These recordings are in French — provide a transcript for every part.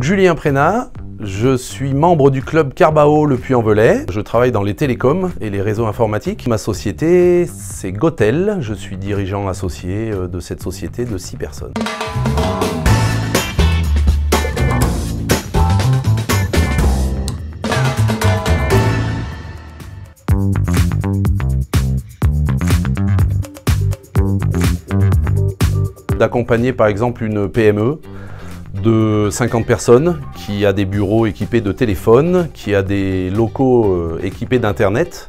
Julien Prénat, je suis membre du club Carbao Le Puy-en-Velay. Je travaille dans les télécoms et les réseaux informatiques. Ma société, c'est Gotel. Je suis dirigeant associé de cette société de 6 personnes. D'accompagner par exemple une PME de 50 personnes qui a des bureaux équipés de téléphones, qui a des locaux équipés d'internet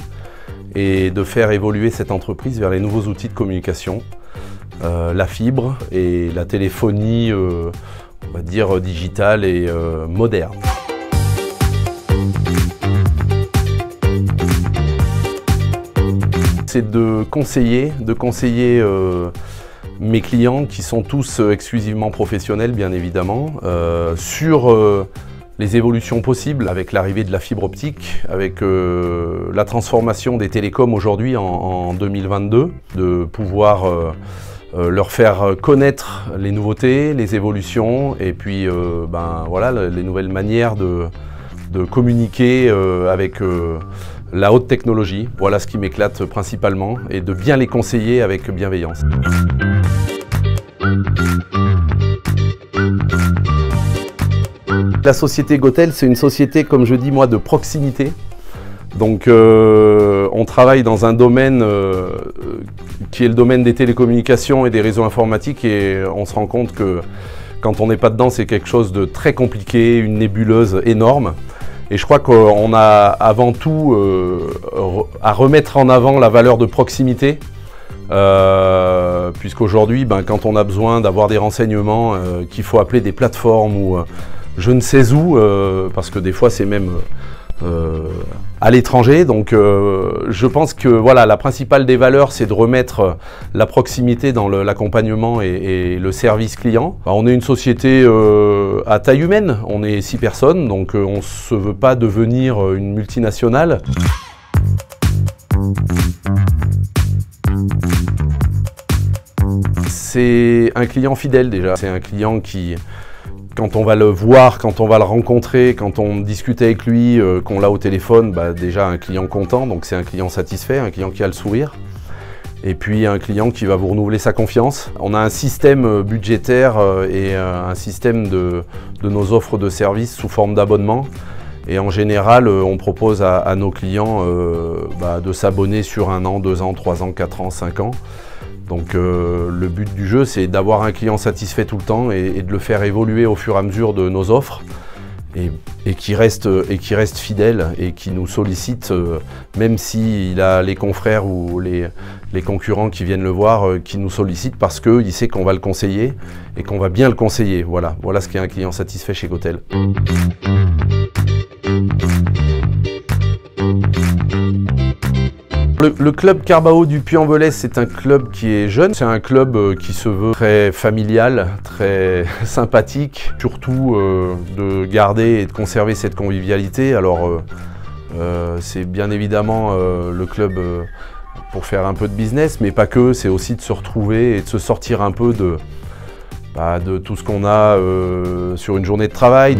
et de faire évoluer cette entreprise vers les nouveaux outils de communication, la fibre et la téléphonie, on va dire digitale et moderne. C'est de conseiller mes clients qui sont tous exclusivement professionnels bien évidemment, sur les évolutions possibles avec l'arrivée de la fibre optique, avec la transformation des télécoms aujourd'hui en 2022, de pouvoir leur faire connaître les nouveautés, les évolutions et puis voilà, les nouvelles manières de communiquer avec la haute technologie. Voilà ce qui m'éclate principalement et de bien les conseiller avec bienveillance. La société Gotel, c'est une société, comme je dis moi, de proximité. Donc on travaille dans un domaine qui est le domaine des télécommunications et des réseaux informatiques et on se rend compte que quand on n'est pas dedans, c'est quelque chose de très compliqué, une nébuleuse énorme. Et je crois qu'on a avant tout à remettre en avant la valeur de proximité. Puisqu'aujourd'hui, quand on a besoin d'avoir des renseignements, qu'il faut appeler des plateformes ou je ne sais où, parce que des fois c'est même à l'étranger. Donc je pense que voilà, la principale des valeurs, c'est de remettre la proximité dans l'accompagnement et le service client. On est une société à taille humaine, on est 6 personnes, donc on ne se veut pas devenir une multinationale. C'est un client fidèle déjà, c'est un client qui, quand on va le voir, quand on va le rencontrer, quand on discute avec lui, qu'on l'a au téléphone, déjà un client content, donc c'est un client satisfait, un client qui a le sourire. Et puis un client qui va vous renouveler sa confiance. On a un système budgétaire et un système de nos offres de services sous forme d'abonnement. Et en général, on propose à nos clients de s'abonner sur 1 an, 2 ans, 3 ans, 4 ans, 5 ans. Donc le but du jeu, c'est d'avoir un client satisfait tout le temps et de le faire évoluer au fur et à mesure de nos offres et qui reste fidèle et qui nous sollicite, même s'il a les confrères ou les concurrents qui viennent le voir, qui nous sollicitent parce qu'il sait qu'on va le conseiller et qu'on va bien le conseiller. Voilà ce qu'est un client satisfait chez Gotel. Le club Carbao du Puy-en-Velay, c'est un club qui est jeune, c'est un club qui se veut très familial, très sympathique, surtout de garder et de conserver cette convivialité. Alors c'est bien évidemment le club pour faire un peu de business, mais pas que, c'est aussi de se retrouver et de se sortir un peu de tout ce qu'on a sur une journée de travail.